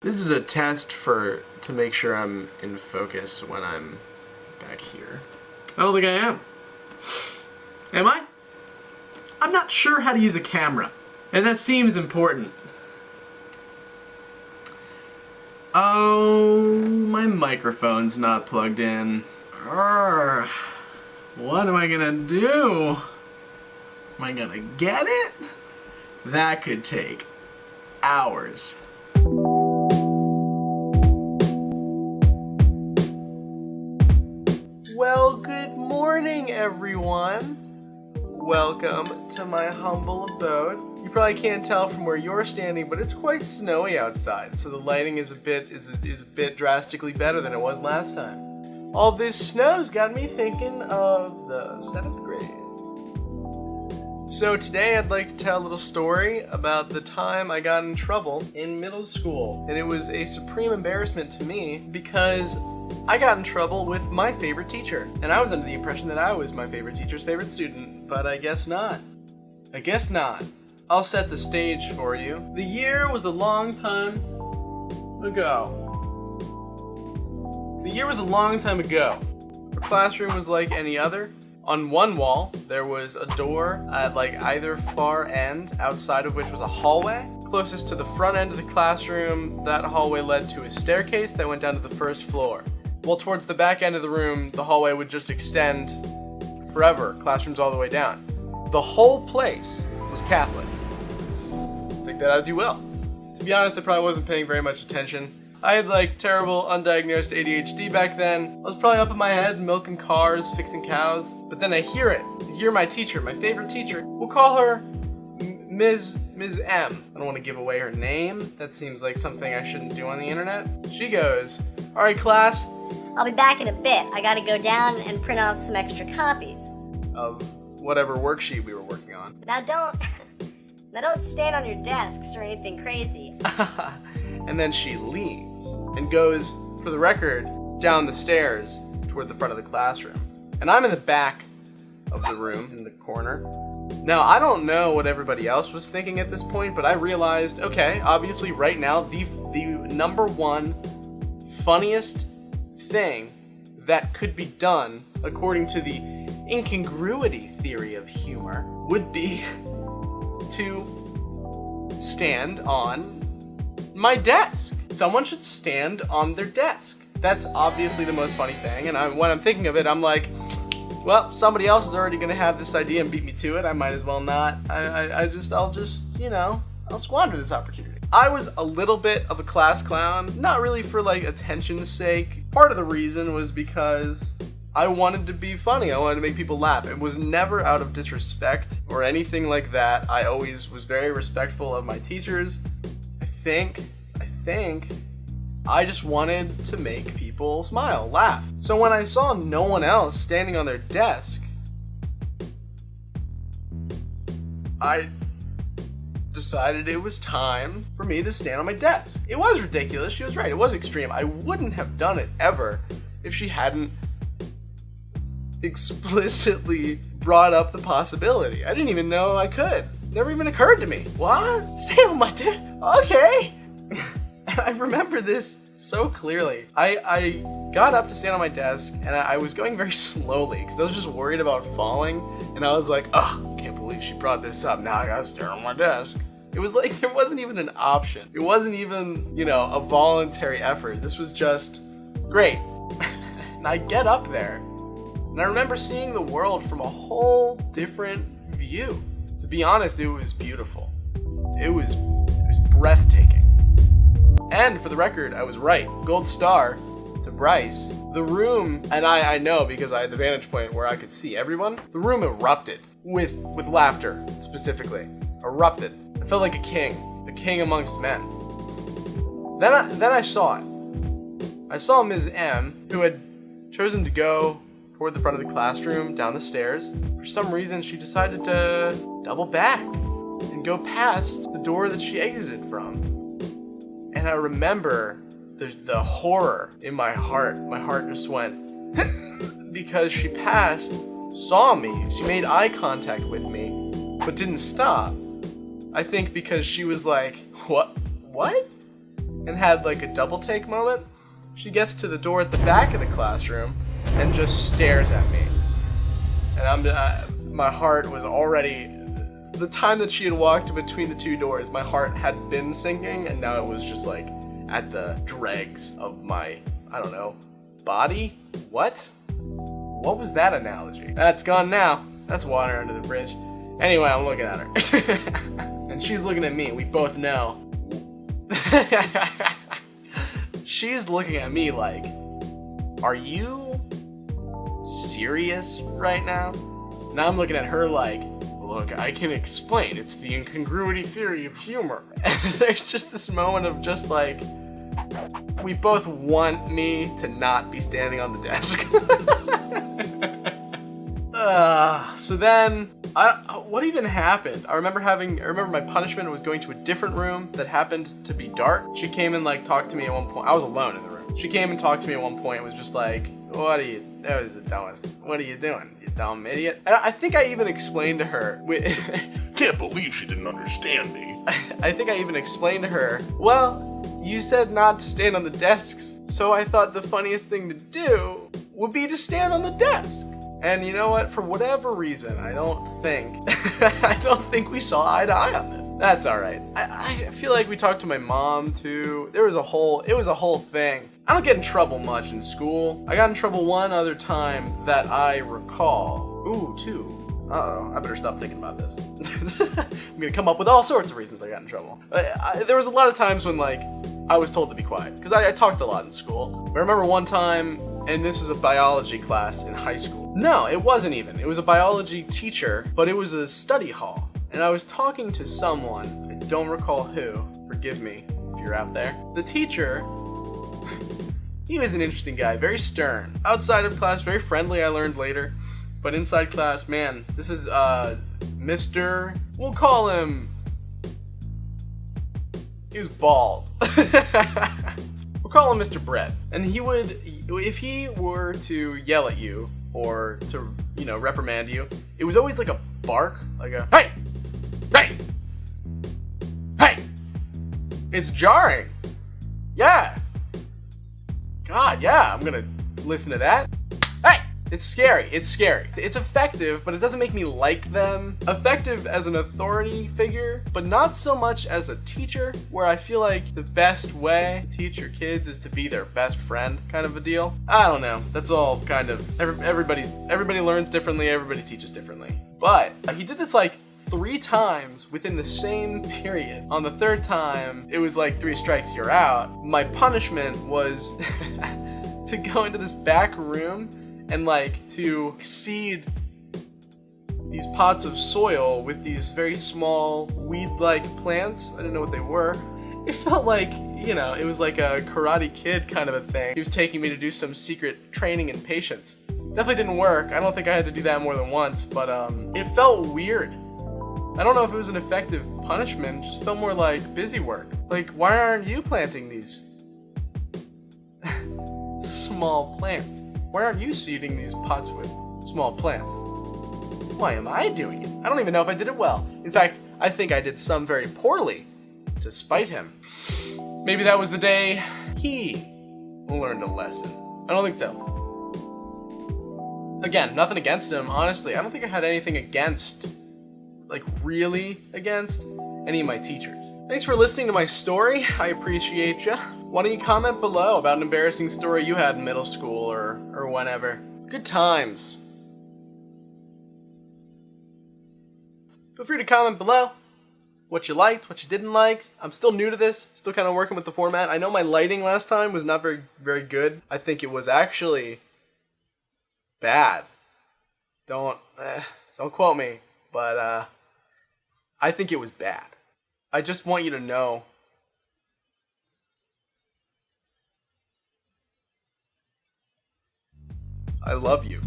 This is a test to make sure I'm in focus when I'm back here. I don't think I am. Am I? I'm not sure how to use a camera, and that seems important. Oh, my microphone's not plugged in. Urgh. What am I gonna do? Am I gonna get it? That could take hours. Well, good morning, everyone. Welcome to my humble abode. You probably can't tell from where you're standing, but it's quite snowy outside, so the lighting is a bit drastically better than it was last time. All this snow's got me thinking of the 7th grade. So today I'd like to tell a little story about the time I got in trouble in middle school. And it was a supreme embarrassment to me because I got in trouble with my favorite teacher. And I was under the impression that I was my favorite teacher's favorite student, but I guess not. I'll set the stage for you. The year was a long time ago. Our classroom was like any other. On one wall, there was a door at either far end, outside of which was a hallway. Closest to the front end of the classroom, that hallway led to a staircase that went down to the first floor. While towards the back end of the room, the hallway would just extend forever, classrooms all the way down. The whole place was Catholic. Take that as you will. To be honest, I probably wasn't paying very much attention. I had terrible undiagnosed ADHD back then. I was probably up in my head milking cars, fixing cows. But then I hear it. I hear my teacher, my favorite teacher. We'll call her Ms. M. I don't want to give away her name. That seems like something I shouldn't do on the internet. She goes, "All right, class. I'll be back in a bit. I gotta go down and print off some extra copies of whatever worksheet we were working on." Now don't stand on your desks or anything crazy. And then she leaves and goes, for the record, down the stairs toward the front of the classroom. And I'm in the back of the room, in the corner. Now, I don't know what everybody else was thinking at this point, but I realized, okay, obviously right now, the number one funniest thing that could be done, according to the incongruity theory of humor, would be to stand on my desk. Someone should stand on their desk. That's obviously the most funny thing, and when I'm thinking of it, I'm like, well, somebody else is already gonna have this idea and beat me to it. I might as well not. I'll squander this opportunity. I was a little bit of a class clown, not really for attention's sake. Part of the reason was because I wanted to be funny. I wanted to make people laugh. It was never out of disrespect or anything like that. I always was very respectful of my teachers. I think I just wanted to make people smile, laugh. So when I saw no one else standing on their desk, I decided it was time for me to stand on my desk. It was ridiculous. She was right. It was extreme. I wouldn't have done it ever if she hadn't explicitly brought up the possibility. I didn't even know I could. Never even occurred to me. What? Stand on my desk? Okay. And I remember this so clearly. I got up to stand on my desk, and I was going very slowly because I was just worried about falling. And I was like, I can't believe she brought this up. Now I gotta stand on my desk. It was like there wasn't even an option. It wasn't even, a voluntary effort. This was just great. And I get up there, and I remember seeing the world from a whole different view. To be honest, it was beautiful. It was breathtaking. And for the record, I was right. Gold star to Bryce. The room, and I know because I had the vantage point where I could see everyone, the room erupted with laughter, specifically. Erupted. I felt like a king amongst men. Then I saw it. I saw Ms. M, who had chosen to go toward the front of the classroom, down the stairs. For some reason, she decided to double back and go past the door that she exited from. And I remember the horror in my heart. My heart just went because she passed, saw me, she made eye contact with me, but didn't stop. I think because she was like, what? and had like a double take moment. She gets to the door at the back of the classroom and just stares at me. And my heart was already, the time that she had walked between the two doors, my heart had been sinking, and now it was just like at the dregs of my, I don't know, body? What was that analogy? That's gone now. That's water under the bridge. Anyway, I'm looking at her. And she's looking at me. We both know. She's looking at me like, are you serious right now? And I'm looking at her like, look, I can explain. It's the incongruity theory of humor. And there's just this moment of just like, we both want me to not be standing on the desk. So then, what even happened? I remember my punishment was going to a different room that happened to be dark. She came and like talked to me at one point. I was alone in the room. She came and talked to me at one point. It was just like, that was the dumbest. What are you doing, you dumb idiot? And I think I even explained to her. Can't believe she didn't understand me. I think I even explained to her, well, you said not to stand on the desks, so I thought the funniest thing to do would be to stand on the desk. And you know what? For whatever reason, I don't think we saw eye to eye on this. That's all right. I feel like we talked to my mom too. It was a whole thing. I don't get in trouble much in school. I got in trouble one other time that I recall. Ooh, two. Uh-oh, I better stop thinking about this. I'm gonna come up with all sorts of reasons I got in trouble. There was a lot of times when like I was told to be quiet because I talked a lot in school. I remember one time, and this is a biology class in high school. No, it wasn't even. It was a biology teacher, but it was a study hall. And I was talking to someone, I don't recall who, forgive me if you're out there. The teacher, he was an interesting guy, very stern. Outside of class, very friendly, I learned later. But inside class, man, this is Mr. We'll call him, he was bald. We'll call him Mr. Brett. And he would, if he were to yell at you or to, reprimand you, it was always like a bark, like a, hey, hey, hey. It's jarring. Yeah. God, yeah, I'm gonna listen to that. Hey. It's scary. It's effective, but it doesn't make me like them. Effective as an authority figure, but not so much as a teacher, where I feel like the best way to teach your kids is to be their best friend kind of a deal. I don't know. That's all kind of, everybody learns differently, everybody teaches differently. But he did this like 3 times within the same period. On the 3rd time, it was like 3 strikes, you're out. My punishment was to go into this back room and like to seed these pots of soil with these very small weed-like plants. I didn't know what they were. It felt like, it was like a Karate Kid kind of a thing. He was taking me to do some secret training in patience. Definitely didn't work. I don't think I had to do that more than once, but it felt weird. I don't know if it was an effective punishment. It just felt more like busy work. Like, why aren't you planting these small plants? Why aren't you seeding these pots with small plants? Why am I doing it? I don't even know if I did it well. In fact, I think I did some very poorly to spite him. Maybe that was the day he learned a lesson. I don't think so. Again, nothing against him, honestly. I don't think I had anything against, really against any of my teachers. Thanks for listening to my story. I appreciate ya. Why don't you comment below about an embarrassing story you had in middle school or whenever. Good times. Feel free to comment below what you liked, what you didn't like. I'm still new to this, still kind of working with the format. I know my lighting last time was not very, very good. I think it was actually bad. Don't quote me, but I think it was bad. I just want you to know I love you.